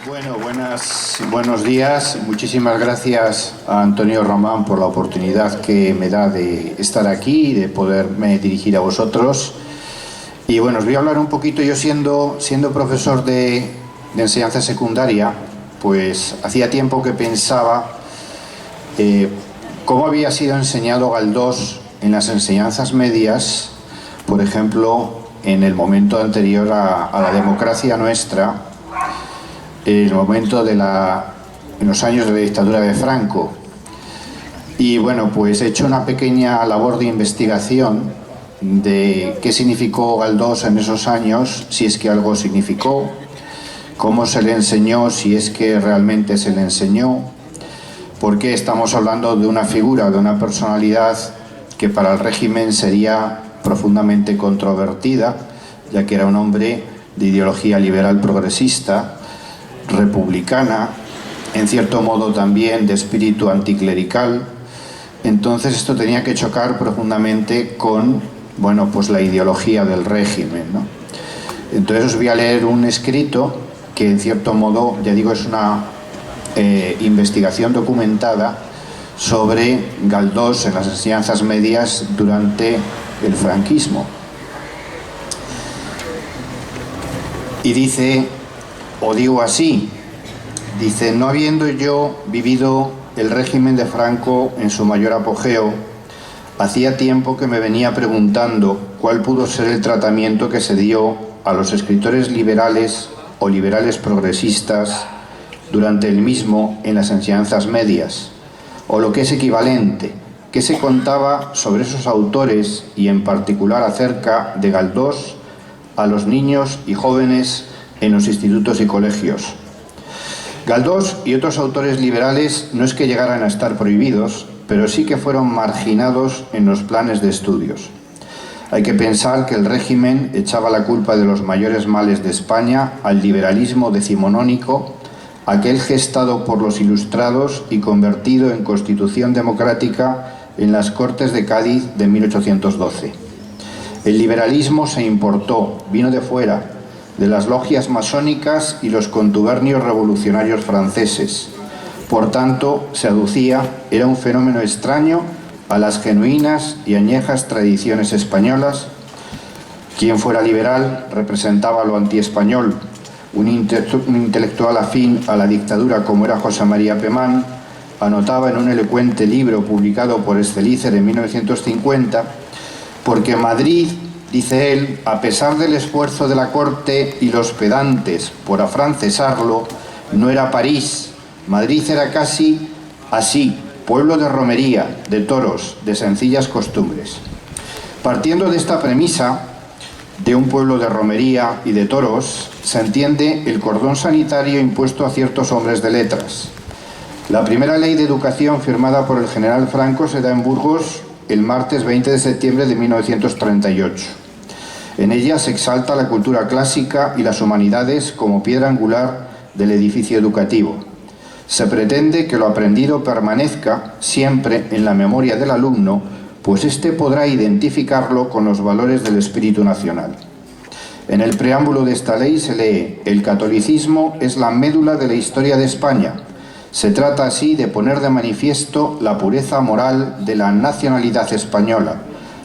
Bueno, buenos días. Muchísimas gracias a Antonio Román por la oportunidad que me da de estar aquí y de poderme dirigir a vosotros. Y bueno, os voy a hablar un poquito. Yo siendo profesor de enseñanza secundaria, pues hacía tiempo que pensaba cómo había sido enseñado Galdós en las enseñanzas medias, por ejemplo, en el momento anterior a la democracia nuestra, en el momento en los años de la dictadura de Franco. Y bueno, pues he hecho una pequeña labor de investigación de qué significó Galdós en esos años, si es que algo significó, cómo se le enseñó, si es que realmente se le enseñó, porque estamos hablando de una figura, de una personalidad que para el régimen sería profundamente controvertida, ya que era un hombre de ideología liberal progresista, republicana, en cierto modo también de espíritu anticlerical. Entonces esto tenía que chocar profundamente con, bueno, pues la ideología del régimen, ¿no? Entonces os voy a leer un escrito que en cierto modo, ya digo, es una investigación documentada sobre Galdós en las enseñanzas medias durante el franquismo. Y dice, o digo así, dice: no habiendo yo vivido el régimen de Franco en su mayor apogeo, hacía tiempo que me venía preguntando cuál pudo ser el tratamiento que se dio a los escritores liberales o liberales progresistas durante el mismo en las enseñanzas medias, o lo que es equivalente, qué se contaba sobre esos autores y en particular acerca de Galdós a los niños y jóvenes en los institutos y colegios. Galdós y otros autores liberales no es que llegaran a estar prohibidos, pero sí que fueron marginados en los planes de estudios. Hay que pensar que el régimen echaba la culpa de los mayores males de España al liberalismo decimonónico, aquel gestado por los ilustrados y convertido en Constitución democrática en las Cortes de Cádiz de 1812. El liberalismo se importó, vino de fuera, de las logias masónicas y los contubernios revolucionarios franceses. Por tanto, se aducía, era un fenómeno extraño a las genuinas y añejas tradiciones españolas. Quien fuera liberal representaba lo antiespañol. Un intelectual afín a la dictadura como era José María Pemán anotaba en un elocuente libro publicado por Estelícer en 1950, porque Madrid, dice él, a pesar del esfuerzo de la corte y los pedantes por afrancesarlo, no era París. Madrid era casi así, pueblo de romería, de toros, de sencillas costumbres. Partiendo de esta premisa de un pueblo de romería y de toros, se entiende el cordón sanitario impuesto a ciertos hombres de letras. La primera ley de educación firmada por el general Franco se da en Burgos el martes 20 de septiembre de 1938. En ella se exalta la cultura clásica y las humanidades como piedra angular del edificio educativo. Se pretende que lo aprendido permanezca siempre en la memoria del alumno, pues éste podrá identificarlo con los valores del espíritu nacional. En el preámbulo de esta ley se lee: el catolicismo es la médula de la historia de España. Se trata así de poner de manifiesto la pureza moral de la nacionalidad española,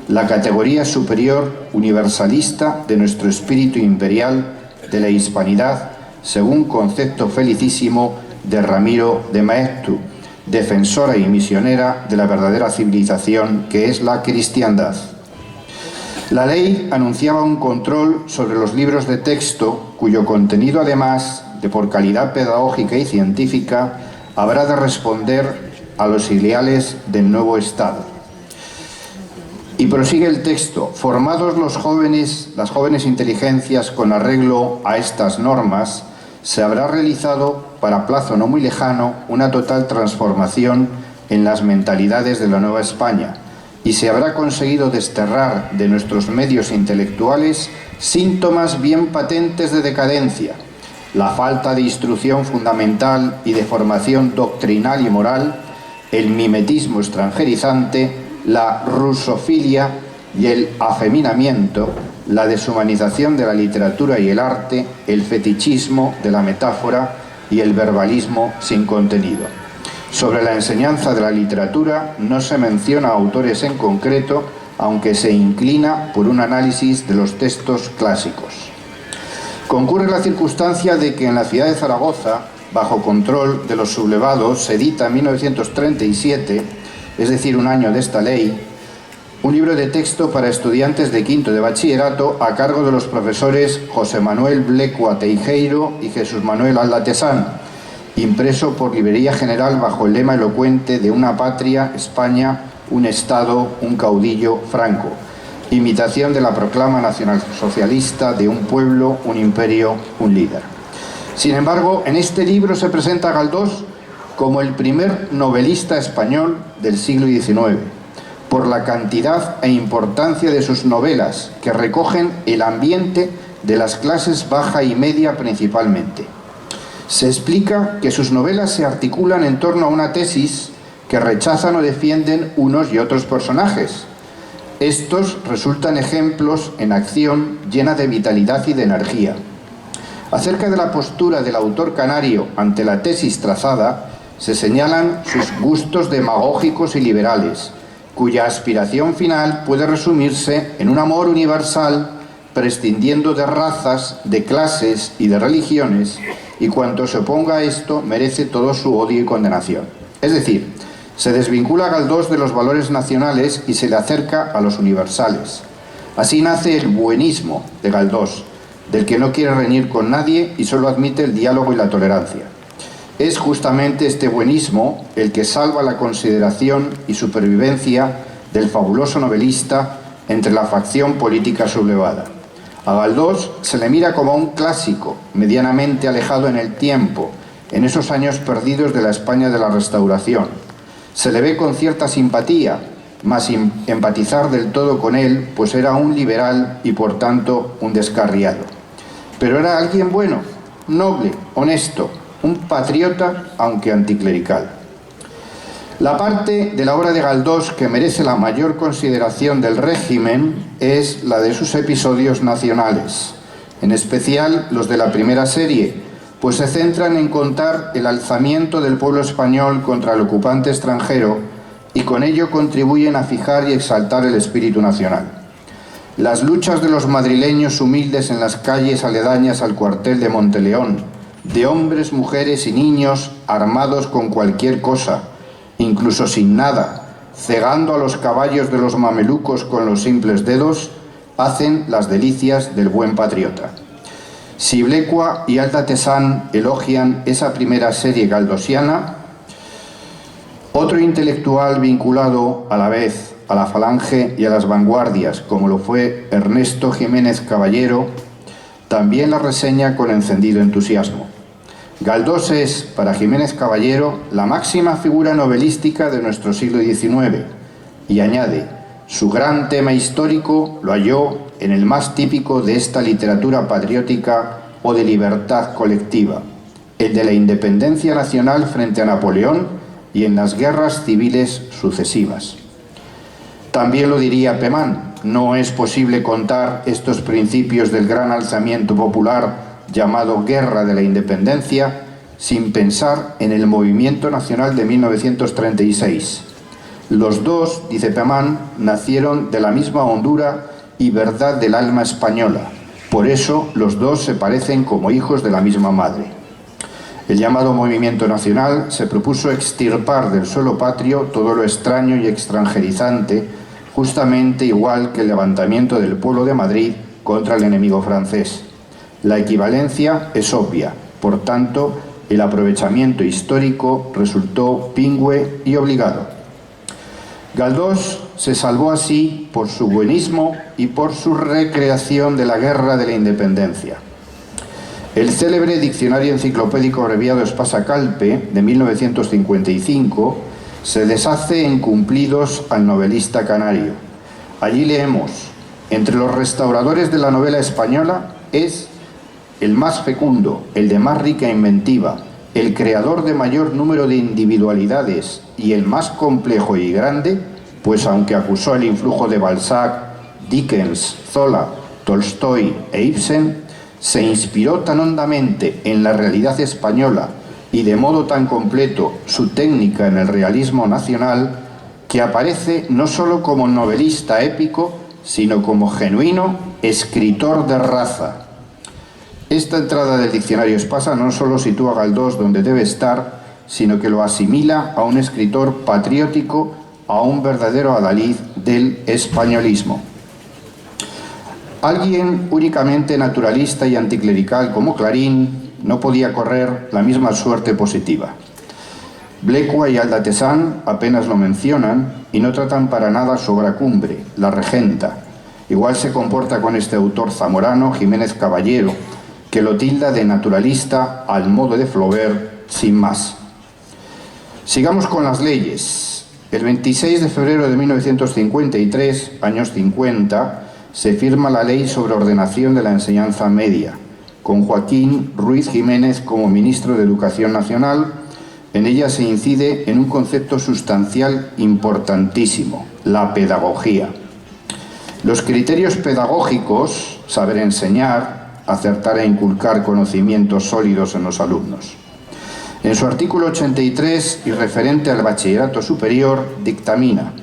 la categoría superior universalista de nuestro espíritu imperial, de la hispanidad, según concepto felicísimo de Ramiro de Maeztu, defensora y misionera de la verdadera civilización que es la cristiandad. La ley anunciaba un control sobre los libros de texto, cuyo contenido, además de por calidad pedagógica y científica, habrá de responder a los ideales del nuevo Estado. Y prosigue el texto: formados las jóvenes inteligencias con arreglo a estas normas, se habrá realizado, para plazo no muy lejano, una total transformación en las mentalidades de la Nueva España, y se habrá conseguido desterrar de nuestros medios intelectuales síntomas bien patentes de decadencia, la falta de instrucción fundamental y de formación doctrinal y moral, el mimetismo extranjerizante, la rusofilia y el afeminamiento, la deshumanización de la literatura y el arte, el fetichismo de la metáfora, y el verbalismo sin contenido. Sobre la enseñanza de la literatura no se menciona autores en concreto, aunque se inclina por un análisis de los textos clásicos. Concurre la circunstancia de que en la ciudad de Zaragoza, bajo control de los sublevados, se edita en 1937, es decir, un año de esta ley, un libro de texto para estudiantes de quinto de bachillerato a cargo de los profesores José Manuel Blecua Teijeiro y Jesús Manuel Aldatesán, impreso por Librería General bajo el lema elocuente de una patria, España, un Estado, un caudillo, Franco. Imitación de la proclama nacionalsocialista de un pueblo, un imperio, un líder. Sin embargo, en este libro se presenta a Galdós como el primer novelista español del siglo XIX, por la cantidad e importancia de sus novelas, que recogen el ambiente de las clases baja y media principalmente. Se explica que sus novelas se articulan en torno a una tesis que rechazan o defienden unos y otros personajes. Estos resultan ejemplos en acción llena de vitalidad y de energía. Acerca de la postura del autor canario ante la tesis trazada, se señalan sus gustos demagógicos y liberales, cuya aspiración final puede resumirse en un amor universal, prescindiendo de razas, de clases y de religiones, y cuanto se oponga a esto merece todo su odio y condenación. Es decir, se desvincula a Galdós de los valores nacionales y se le acerca a los universales. Así nace el buenismo de Galdós, del que no quiere reñir con nadie y solo admite el diálogo y la tolerancia. Es justamente este buenismo el que salva la consideración y supervivencia del fabuloso novelista entre la facción política sublevada. A Galdós se le mira como un clásico, medianamente alejado en el tiempo, en esos años perdidos de la España de la Restauración. Se le ve con cierta simpatía, mas sin empatizar del todo con él, pues era un liberal y por tanto un descarriado. Pero era alguien bueno, noble, honesto, un patriota, aunque anticlerical. La parte de la obra de Galdós que merece la mayor consideración del régimen es la de sus episodios nacionales, en especial los de la primera serie, pues se centran en contar el alzamiento del pueblo español contra el ocupante extranjero y con ello contribuyen a fijar y exaltar el espíritu nacional. Las luchas de los madrileños humildes en las calles aledañas al cuartel de Monteleón, de hombres, mujeres y niños armados con cualquier cosa, incluso sin nada, cegando a los caballos de los mamelucos con los simples dedos, hacen las delicias del buen patriota. Si Blecua y Aldatesán elogian esa primera serie galdosiana, otro intelectual vinculado a la vez a la Falange y a las vanguardias, como lo fue Ernesto Jiménez Caballero, también la reseña con encendido entusiasmo. Galdós es, para Jiménez Caballero, la máxima figura novelística de nuestro siglo XIX, y añade, su gran tema histórico lo halló en el más típico de esta literatura patriótica o de libertad colectiva, el de la independencia nacional frente a Napoleón y en las guerras civiles sucesivas. También lo diría Pemán, no es posible contar estos principios del gran alzamiento popular llamado Guerra de la Independencia sin pensar en el movimiento nacional de 1936. Los dos, dice Pemán, nacieron de la misma hondura y verdad del alma española. Por eso los dos se parecen como hijos de la misma madre. El llamado movimiento nacional se propuso extirpar del suelo patrio todo lo extraño y extranjerizante, justamente igual que el levantamiento del pueblo de Madrid contra el enemigo francés. La equivalencia es obvia, por tanto, el aprovechamiento histórico resultó pingüe y obligado. Galdós se salvó así por su buenismo y por su recreación de la Guerra de la Independencia. El célebre Diccionario Enciclopédico Abreviado Espasa-Calpe, de 1955, se deshace en cumplidos al novelista canario. Allí leemos, entre los restauradores de la novela española es el más fecundo, el de más rica inventiva, el creador de mayor número de individualidades y el más complejo y grande, pues aunque acusó el influjo de Balzac, Dickens, Zola, Tolstoy e Ibsen, se inspiró tan hondamente en la realidad española y de modo tan completo su técnica en el realismo nacional, que aparece no solo como novelista épico, sino como genuino escritor de raza. Esta entrada del diccionario Espasa no solo sitúa a Galdós donde debe estar, sino que lo asimila a un escritor patriótico, a un verdadero adalid del españolismo. Alguien únicamente naturalista y anticlerical como Clarín no podía correr la misma suerte positiva. Blecua y Aldatesán apenas lo mencionan y no tratan para nada su obra cumbre, La Regenta. Igual se comporta con este autor zamorano, Jiménez Caballero, que lo tilda de naturalista al modo de Flaubert, sin más. Sigamos con las leyes. El 26 de febrero de 1953, años 50, se firma la Ley sobre Ordenación de la Enseñanza Media, con Joaquín Ruiz Jiménez como ministro de Educación Nacional. En ella se incide en un concepto sustancial importantísimo, la pedagogía. Los criterios pedagógicos, saber enseñar, acertar e inculcar conocimientos sólidos en los alumnos. En su artículo 83 y referente al bachillerato superior, dictamina: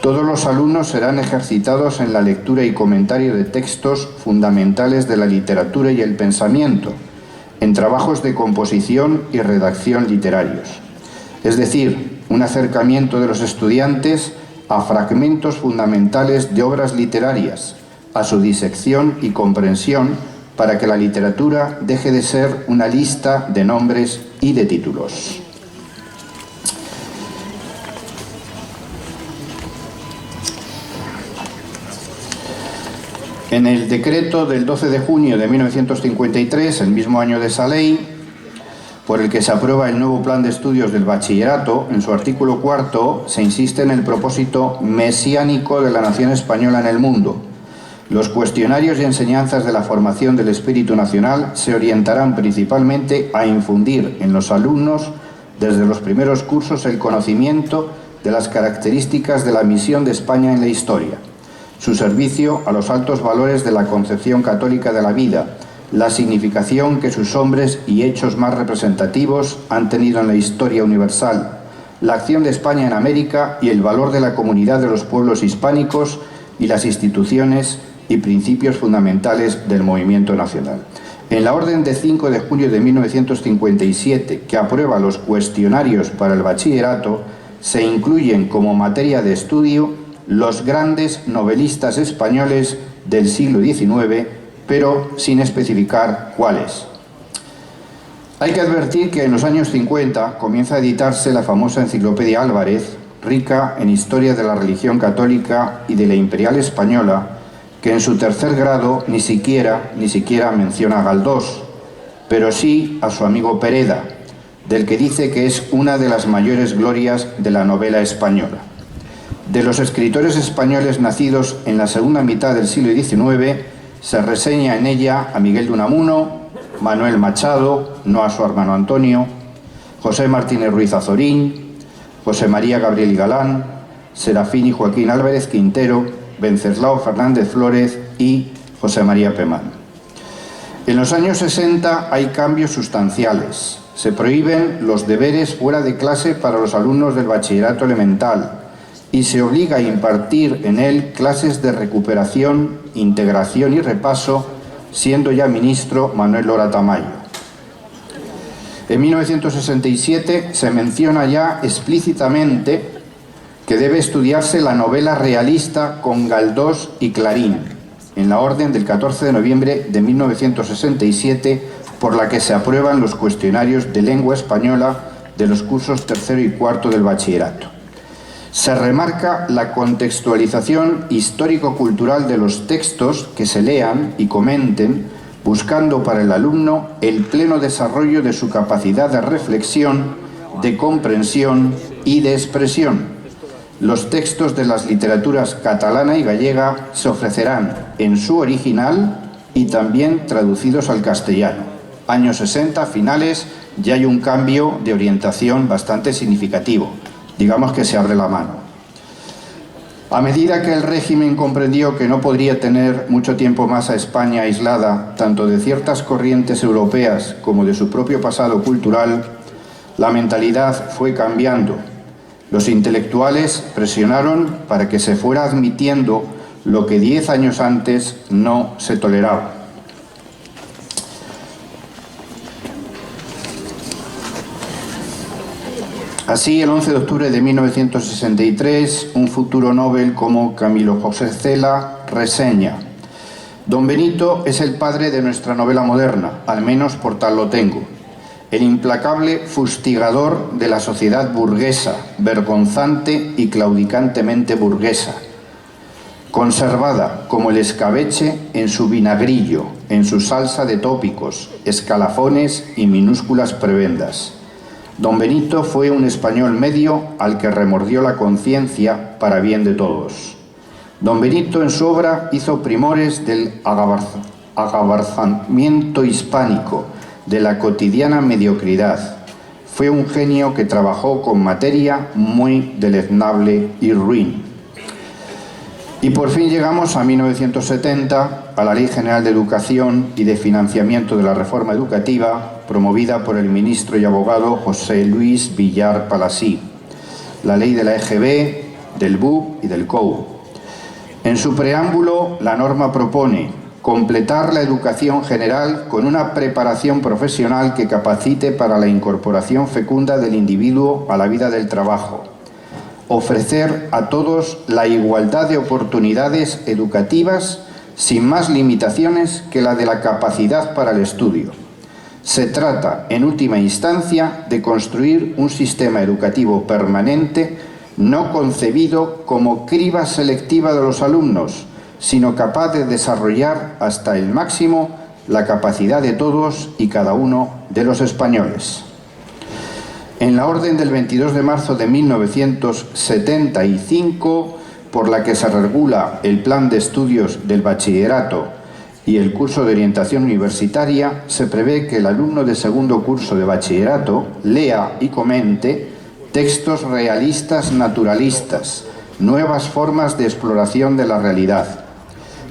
todos los alumnos serán ejercitados en la lectura y comentario de textos fundamentales de la literatura y el pensamiento, en trabajos de composición y redacción literarios. Es decir, un acercamiento de los estudiantes a fragmentos fundamentales de obras literarias, a su disección y comprensión, para que la literatura deje de ser una lista de nombres y de títulos. En el decreto del 12 de junio de 1953, el mismo año de esa ley, por el que se aprueba el nuevo plan de estudios del bachillerato, en su artículo 4 se insiste en el propósito mesiánico de la nación española en el mundo. Los cuestionarios y enseñanzas de la formación del espíritu nacional se orientarán principalmente a infundir en los alumnos, desde los primeros cursos, el conocimiento de las características de la misión de España en la historia, su servicio a los altos valores de la concepción católica de la vida, la significación que sus hombres y hechos más representativos han tenido en la historia universal, la acción de España en América y el valor de la comunidad de los pueblos hispánicos y las instituciones y principios fundamentales del movimiento nacional. En la orden de 5 de junio de 1957, que aprueba los cuestionarios para el bachillerato, se incluyen como materia de estudio los grandes novelistas españoles del siglo XIX, pero sin especificar cuáles. Hay que advertir que en los años 50 comienza a editarse la famosa Enciclopedia Álvarez, rica en historia de la religión católica y de la imperial española, que en su tercer grado ni siquiera menciona a Galdós, pero sí a su amigo Pereda, del que dice que es una de las mayores glorias de la novela española. De los escritores españoles nacidos en la segunda mitad del siglo XIX, se reseña en ella a Miguel de Unamuno, Manuel Machado, no a su hermano Antonio, José Martínez Ruiz Azorín, José María Gabriel y Galán, Serafín y Joaquín Álvarez Quintero, Venceslao Fernández Flórez y José María Pemán. En los años 60 hay cambios sustanciales. Se prohíben los deberes fuera de clase para los alumnos del bachillerato elemental y se obliga a impartir en él clases de recuperación, integración y repaso, siendo ya ministro Manuel Lora Tamayo. En 1967 se menciona ya explícitamente que debe estudiarse la novela realista con Galdós y Clarín, en la orden del 14 de noviembre de 1967, por la que se aprueban los cuestionarios de lengua española de los cursos tercero y cuarto del bachillerato. Se remarca la contextualización histórico-cultural de los textos que se lean y comenten, buscando para el alumno el pleno desarrollo de su capacidad de reflexión, de comprensión y de expresión. Los textos de las literaturas catalana y gallega se ofrecerán en su original y también traducidos al castellano. Años 60, finales, ya hay un cambio de orientación bastante significativo. Digamos que se abre la mano. A medida que el régimen comprendió que no podría tener mucho tiempo más a España aislada, tanto de ciertas corrientes europeas como de su propio pasado cultural, la mentalidad fue cambiando. Los intelectuales presionaron para que se fuera admitiendo lo que 10 años antes no se toleraba. Así, el 11 de octubre de 1963, un futuro Nobel como Camilo José Cela reseña: «Don Benito es el padre de nuestra novela moderna, al menos por tal lo tengo. El implacable fustigador de la sociedad burguesa, vergonzante y claudicantemente burguesa, conservada como el escabeche en su vinagrillo, en su salsa de tópicos, escalafones y minúsculas prebendas. Don Benito fue un español medio al que remordió la conciencia para bien de todos. Don Benito en su obra hizo primores del agabarzamiento hispánico, de la cotidiana mediocridad. Fue un genio que trabajó con materia muy deleznable y ruin». Y por fin llegamos a 1970, a la Ley General de Educación y de Financiamiento de la Reforma Educativa, promovida por el ministro y abogado José Luis Villar Palasí, la ley de la EGB, del BUP y del COU. En su preámbulo, la norma propone completar la educación general con una preparación profesional que capacite para la incorporación fecunda del individuo a la vida del trabajo, ofrecer a todos la igualdad de oportunidades educativas sin más limitaciones que la de la capacidad para el estudio. Se trata, en última instancia, de construir un sistema educativo permanente no concebido como criba selectiva de los alumnos, sino capaz de desarrollar hasta el máximo la capacidad de todos y cada uno de los españoles. En la orden del 22 de marzo de 1975, por la que se regula el plan de estudios del bachillerato y el curso de orientación universitaria, se prevé que el alumno de segundo curso de bachillerato lea y comente textos realistas naturalistas, nuevas formas de exploración de la realidad,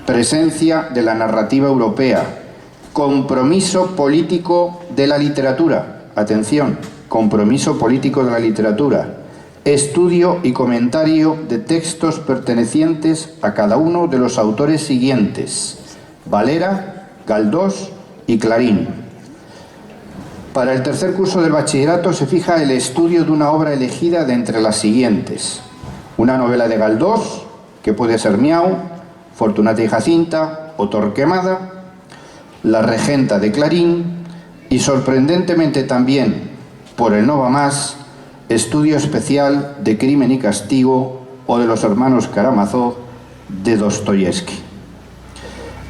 presencia de la narrativa europea, compromiso político de la literatura, atención, compromiso político de la literatura, estudio y comentario de textos pertenecientes a cada uno de los autores siguientes: Valera, Galdós y Clarín. Para el tercer curso del bachillerato se fija el estudio de una obra elegida de entre las siguientes: una novela de Galdós, que puede ser Miau, Fortunata y Jacinta o Torquemada, La Regenta de Clarín y, sorprendentemente también, por el no va más, estudio especial de Crimen y Castigo o de los hermanos Karamazov de Dostoyevsky.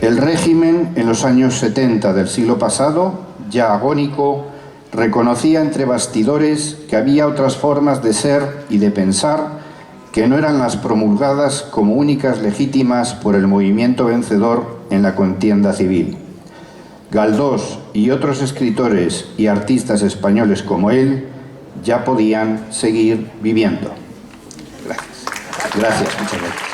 El régimen, en los años 70 del siglo pasado, ya agónico, reconocía entre bastidores que había otras formas de ser y de pensar que no eran las promulgadas como únicas legítimas por el movimiento vencedor en la contienda civil. Galdós y otros escritores y artistas españoles como él ya podían seguir viviendo. Gracias. Gracias, muchas gracias.